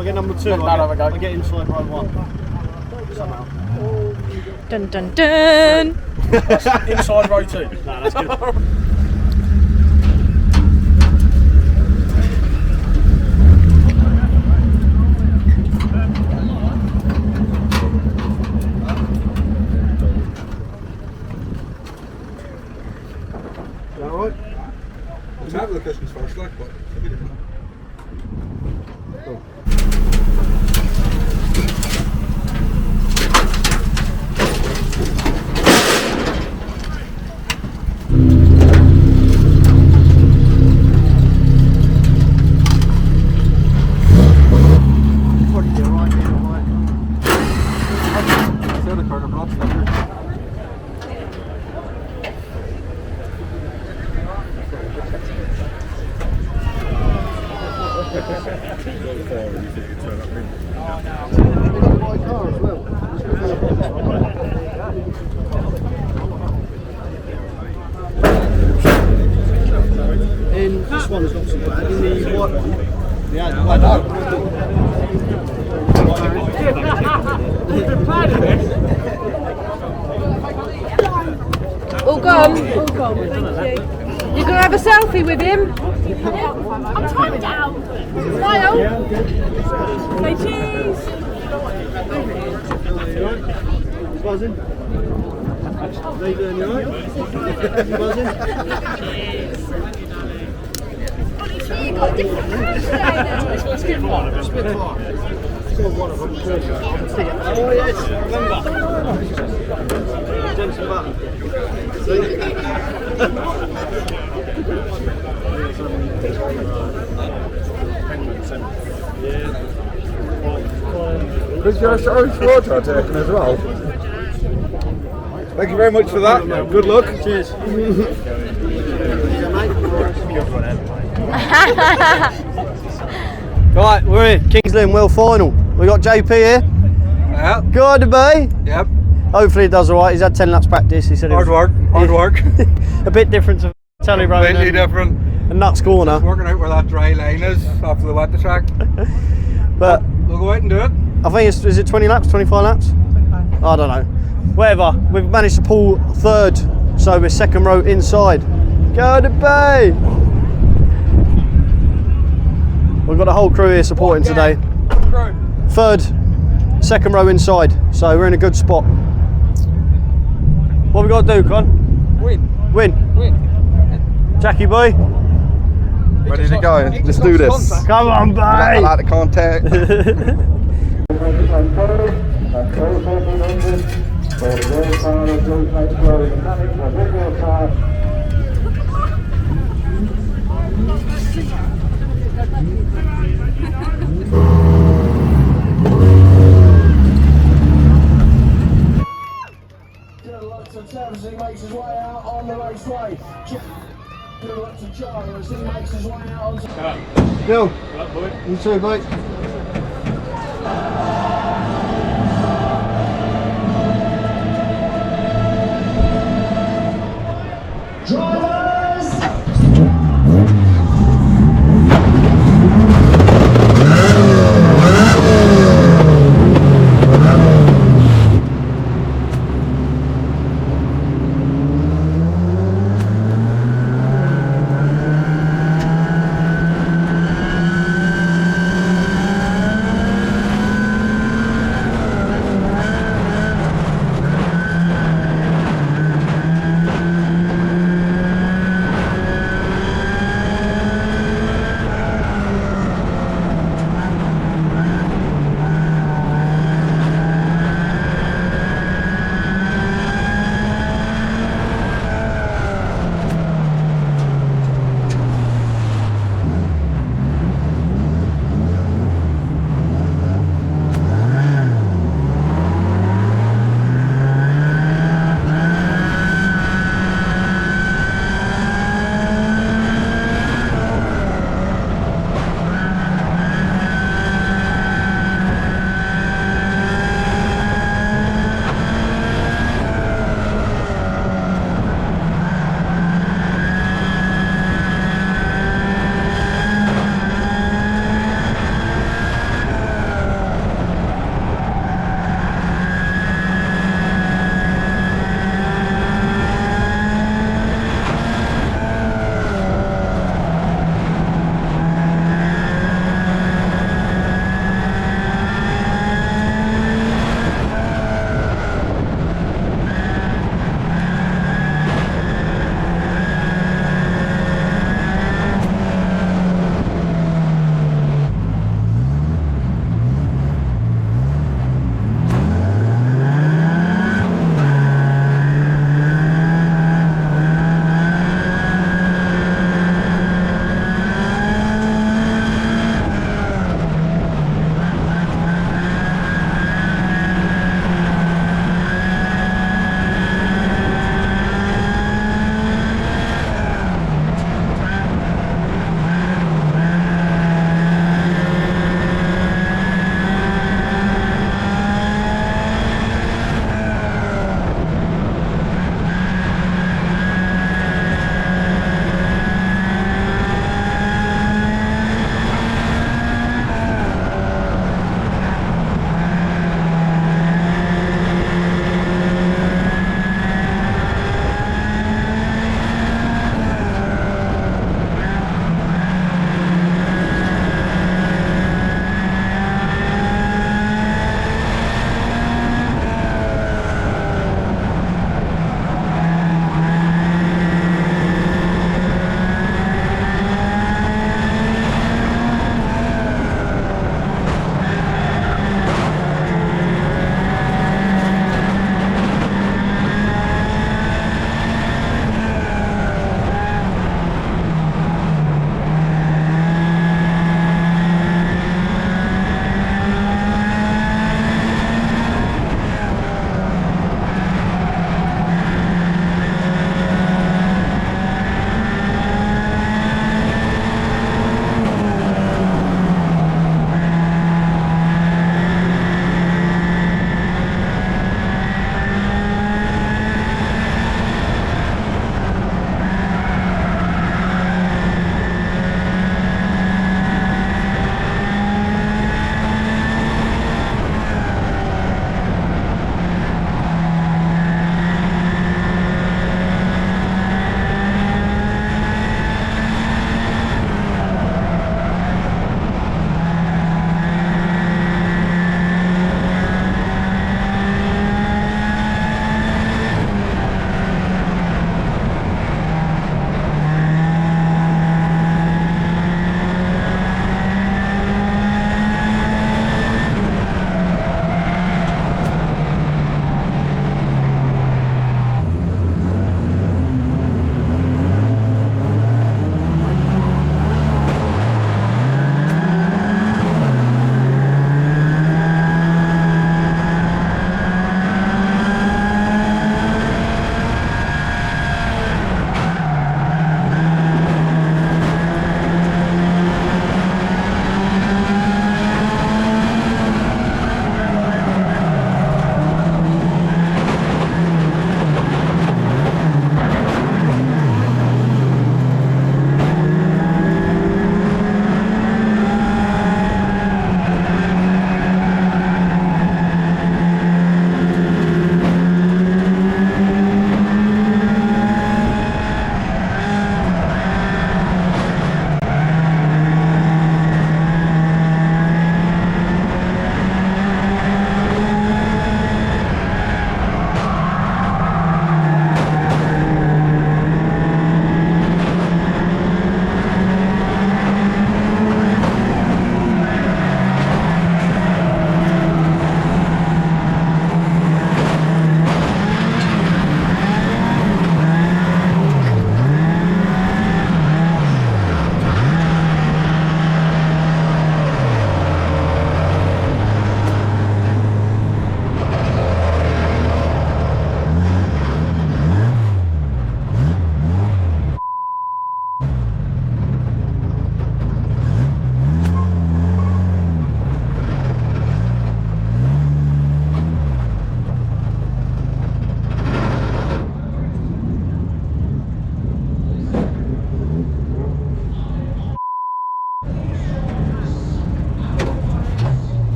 I get number 2, I get inside row 1. Somehow. Dun dun dun! Inside row 2. No, that's good. Alright? The top of the cushion's first, like, but it'll be different. Cool. In this one is not so bad. In the white one, yeah, the white one. All gone. All gone. Thank you. You gonna have a selfie with him? I'm timed out. Smile. Say cheese. Buzzing? How you doing, you alright? You buzzing? You got different colours today now. It's good one of them. It's good one. It's got one of them. Oh yes, remember. Jensen Button. Is your orange water taken as well? Thank you very much for that. Good luck. Cheers. Right, we're here. Kings Lynn World Final. We got JP here. Yeah. Good to be. Yep. Hopefully he does alright. He's had 10 laps practice. He said Hard work. A bit different to Tally Road Completely different. and Nuts Corner. Working out where that dry line is after the wet track. But We'll go out and do it. I think is it 20 laps, 25 laps? 25. I don't know. Whatever. We've managed to pull third, so we're second row inside. Go to bay! We've got a whole crew here supporting today. Third, second row inside, so we're in a good spot. What we got to do, Con? Win. Win. Jackie boy. Ready to go. Let's do this. Come on, boy. A lot of contact. Tebbz, he makes his way out on the raceway. Lots of charge as he makes his way out on. Bill, you too, mate. Drivers!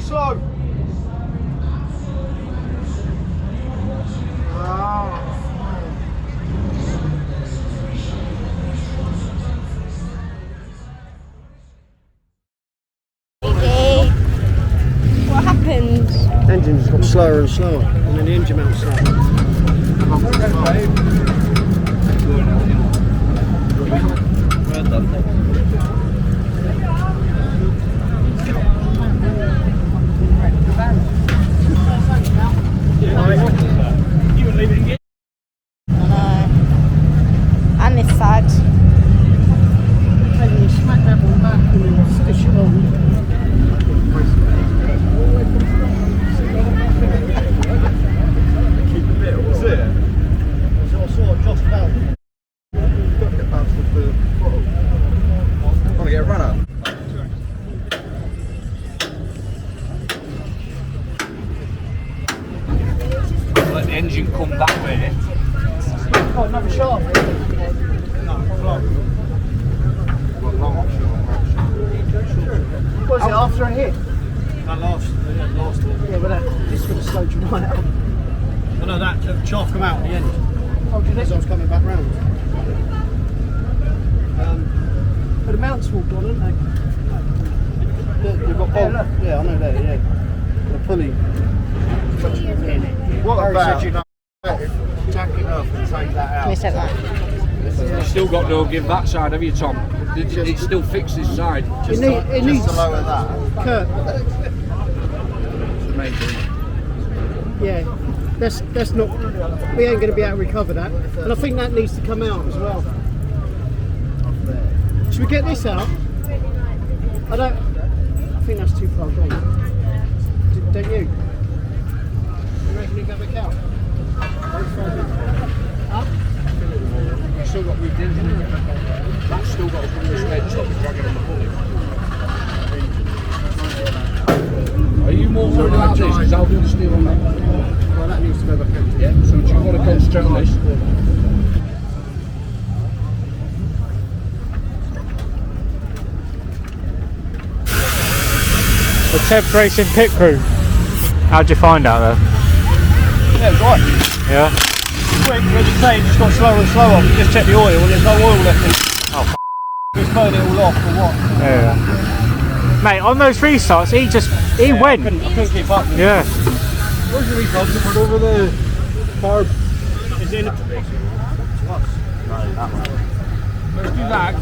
slow. What happened? Engine just got slower and slower, and then the engine mount slower. And this side. And you smack that one back and then stitch it on. Want to get a runner? Let the engine come that way. Oh, another shaft. What is it, after a hit? That last. Yeah, but this would have slowed you right up. I know that shaft come out at the end. Oh, did it? As I was coming back round. But the mounts all gone, haven't they? You've got bolt. Yeah, I know that, yeah. The pulley. What Barry about said you jack it up and take that out? Can we set that? You've still got no give that side, have you, Tom? It still fixed this side. It needs to lower that. Kurt. Amazing. Yeah, that's not. We ain't going to be able to recover that, and I think that needs to come out as well. Should we get this out? I think that's too far gone. Don't you? You reckon you go back out? Up? You've still got weak engine. That's still got to come this way to stop it dragging on the pulley. Are you more worried about this? Because I'll do the steel on that. Well, that needs to go back out. Yeah, so do you want to concentrate on this? The Tebbz Racing pit crew. How'd you find out there? Yeah, it's right. Yeah. Quick, as you say, it just got slower and slower. Just check the oil, and there's no oil left in it. Oh, Just burn it all off, or what? yeah. Mate, on those restarts, he went. I couldn't keep up with it. Yeah. Where's the recall? Put over the carb. Is it in the... To us. No, that one. Let's do that.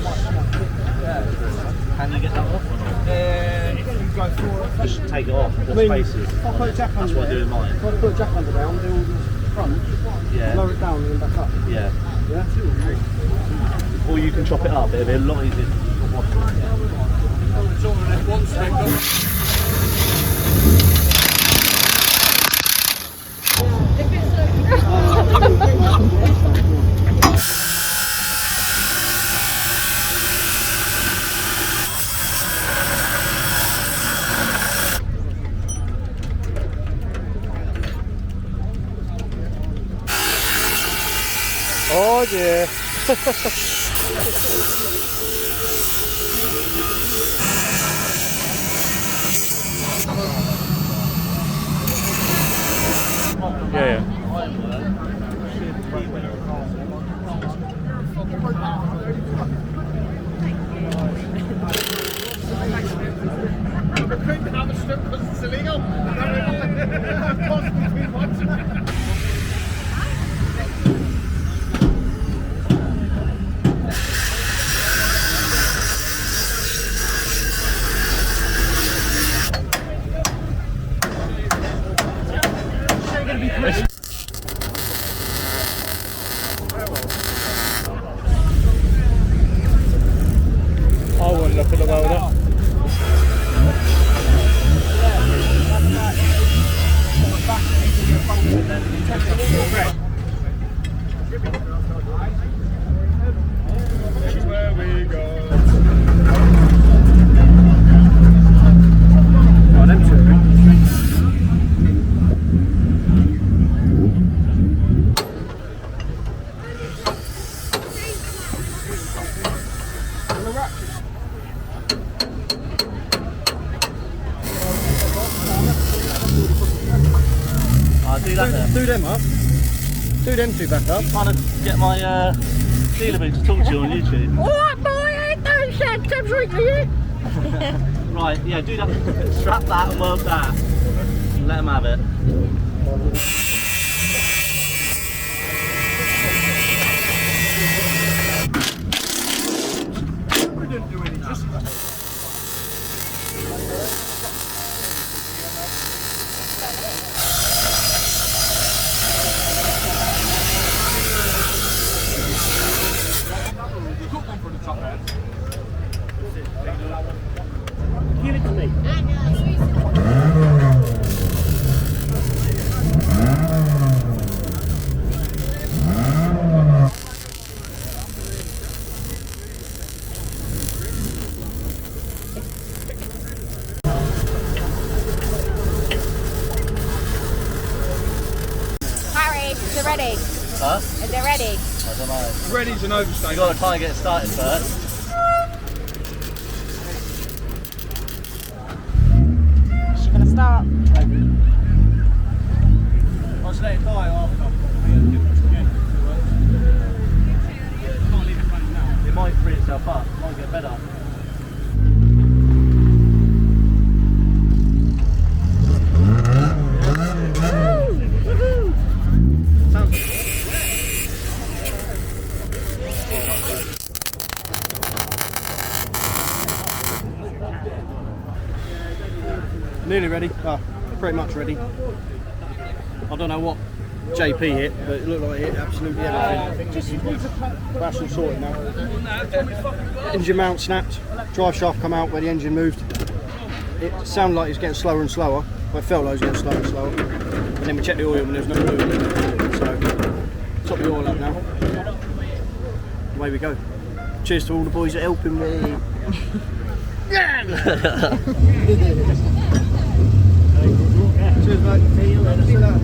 Can you get that off or not? If you go through it. Just take it off, the spaces. I'll put a jack under That's what I do in mine. I'll put a jack under down, do all the front, Yeah. lower it down and then back up. Yeah. Yeah? Or you can chop it up, it'll be a lot easier to wash it. Oh yeah. Yeah. do that then. Do them up. Do them two back up. Trying to get my dealer mate to talk to you on YouTube. Alright, boy, don't say Tebbz right here. Right, yeah, do that. Strap that and weld that. Let him have it. We didn't do any just. Cut one for the top end. Give it to me. Harry, is it ready? Huh? Is it ready? I don't know. Ready's an You overstatement. got to try and get it started first. She's gonna start. I'll just let it die after. It might free itself up. It might get better. Nearly ready. Oh, pretty much ready. I don't know what JP hit, but it looked like it hit absolutely everything. That's all sorted now. Engine mount snapped, drive shaft come out where the engine moved. It sounded like it was getting slower and slower, but it felt like it was getting slower and slower. And then we checked the oil and there was no movement. So, top the oil up now. Away we go. Cheers to all the boys that are helping me. Cheers, mate. See you later.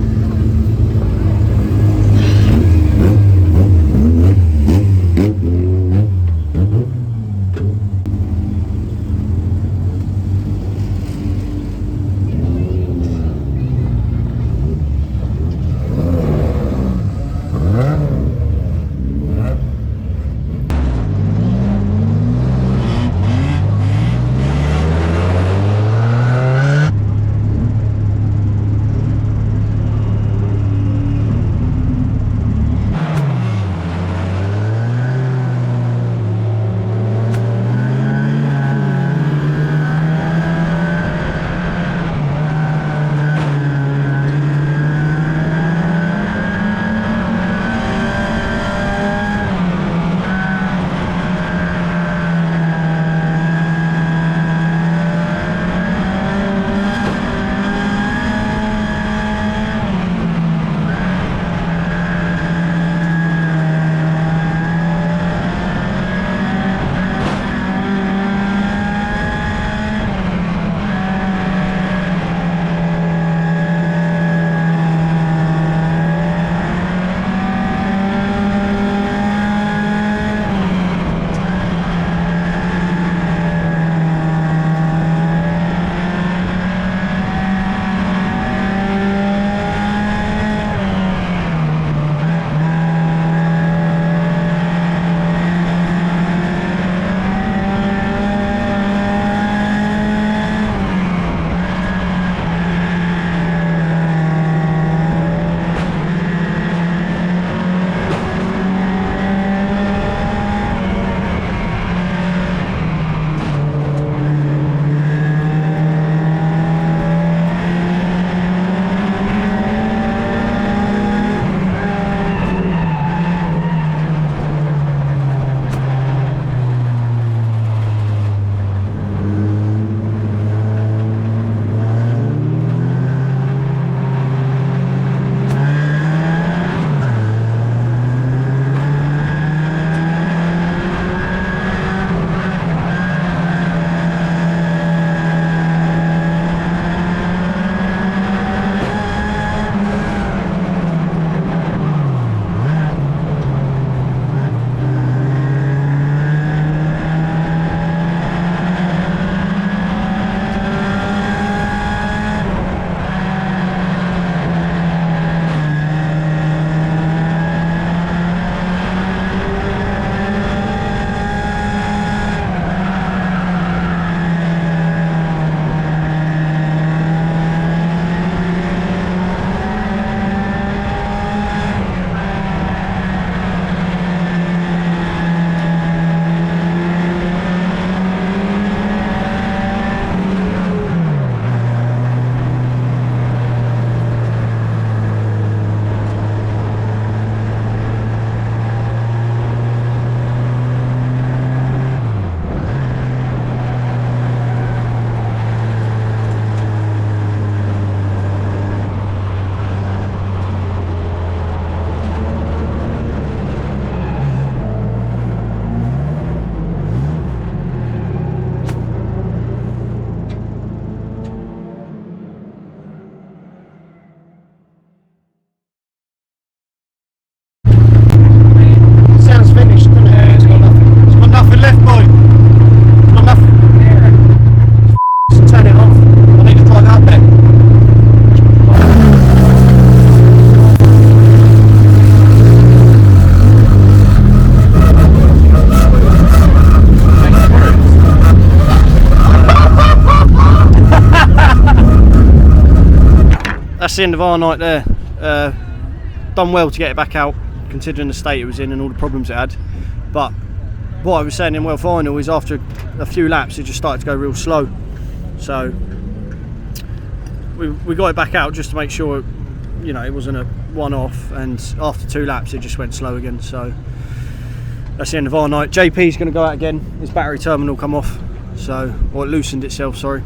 that's the end of our night there. Done well to get it back out, considering the state it was in and all the problems it had. But what I was saying in World Final is after a few laps it just started to go real slow. So we got it back out just to make sure, you know, it wasn't a one-off, and after 2 laps it just went slow again. So that's the end of our night. JP's going to go out again. His battery terminal come off, so, or it loosened itself, sorry.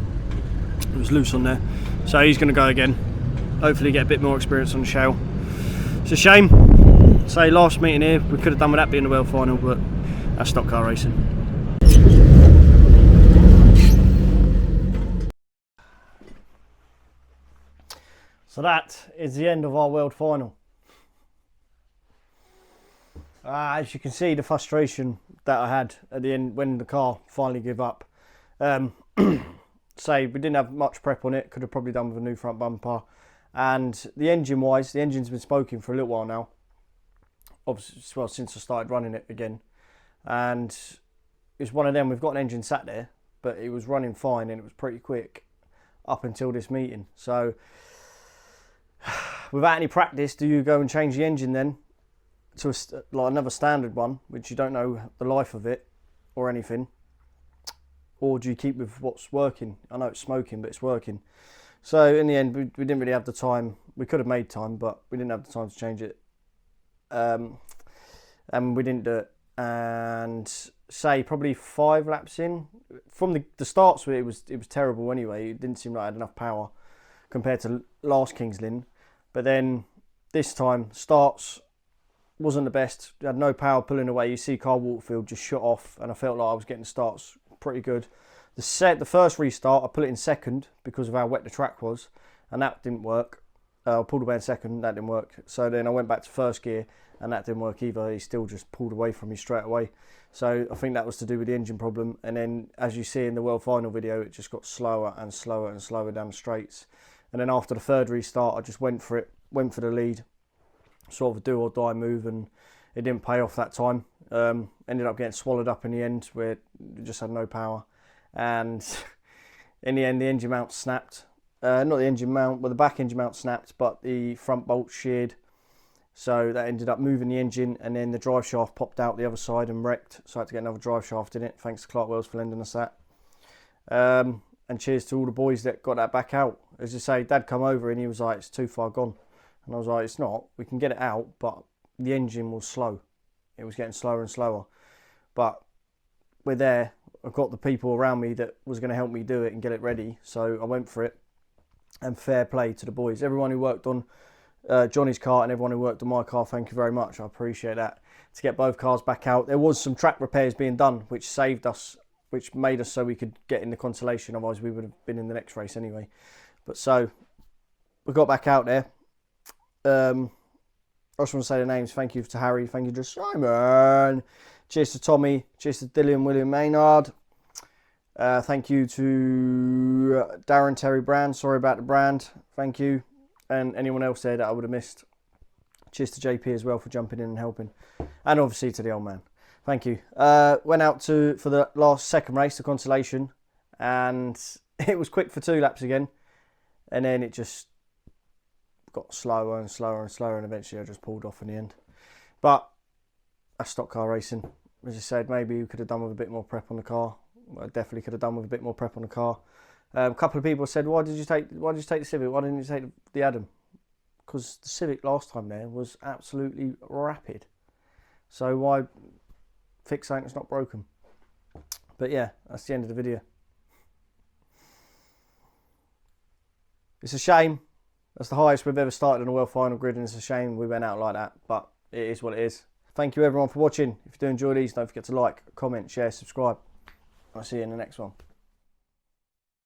It was loose on there. So he's going to go again. Hopefully get a bit more experience on the shell. It's a shame. Say last meeting here, we could have done with that being the World Final, but that's stock car racing. So that is the end of our World Final. As you can see, the frustration that I had at the end when the car finally gave up. Say we didn't have much prep on it, could have probably done with a new front bumper. And the engine wise, the engine's been smoking for a little while now. Obviously, well, since I started running it again. And it's one of them, we've got an engine sat there, but it was running fine and it was pretty quick up until this meeting. So without any practice, do you go and change the engine then to like another standard one, which you don't know the life of it or anything? Or do you keep with what's working? I know it's smoking, but it's working. So in the end, we didn't really have the time. We could have made time, but we didn't have the time to change it. And we didn't do it. And say probably 5 laps in, from the starts, it was terrible anyway. It didn't seem like I had enough power compared to last King's Lynn. But then this time, starts wasn't the best. It had no power pulling away. You see Carl Waterfield just shut off, and I felt like I was getting starts pretty good. The first restart, I put it in second because of how wet the track was, and that didn't work. I pulled away in second, that didn't work. So then I went back to first gear, and that didn't work either. He still just pulled away from me straight away. So I think that was to do with the engine problem. And then, as you see in the World Final video, it just got slower and slower and slower down the straights. And then after the third restart, I just went for it, went for the lead, sort of a do or die move, and it didn't pay off that time. Ended up getting swallowed up in the end, where it just had no power. And in the end, the engine mount snapped. Not the engine mount, well, the back engine mount snapped, but the front bolt sheared. So that ended up moving the engine, and then the drive shaft popped out the other side and wrecked. So I had to get another drive shaft in it. Thanks to Clark Wells for lending us that. And cheers to all the boys that got that back out. As I say, Dad come over and he was like, it's too far gone. And I was like, it's not. We can get it out, but the engine was slow. It was getting slower and slower. But we're there. I've got the people around me that was going to help me do it and get it ready. So I went for it. And fair play to the boys. Everyone who worked on Johnny's car and everyone who worked on my car, thank you very much. I appreciate that. To get both cars back out. There was some track repairs being done, which saved us, which made us so we could get in the Consolation. Otherwise we would have been in the next race anyway. But so, we got back out there. I just want to say the names. Thank you to Harry. Thank you to Simon. Cheers to Tommy. Cheers to Dillian William Maynard. Thank you to Darren Terry Brand. Sorry about the brand. Thank you. And anyone else there that I would have missed. Cheers to JP as well for jumping in and helping. And obviously to the old man. Thank you. Went out for the second race, the Consolation. And it was quick for 2 laps again. And then it just got slower and slower and slower, and eventually I just pulled off in the end. But that's stock car racing. As I said, maybe we could have done with a bit more prep on the car. I definitely could have done with a bit more prep on the car. A couple of people said, why did you take the Civic? Why didn't you take the Adam? Because the Civic last time there was absolutely rapid. So why fix something that's not broken? But yeah, that's the end of the video. It's a shame. That's the highest we've ever started on a World Final grid, and it's a shame we went out like that, but it is what it is. Thank you everyone for watching. If you do enjoy these, don't forget to like, comment, share, subscribe. I'll see you in the next one.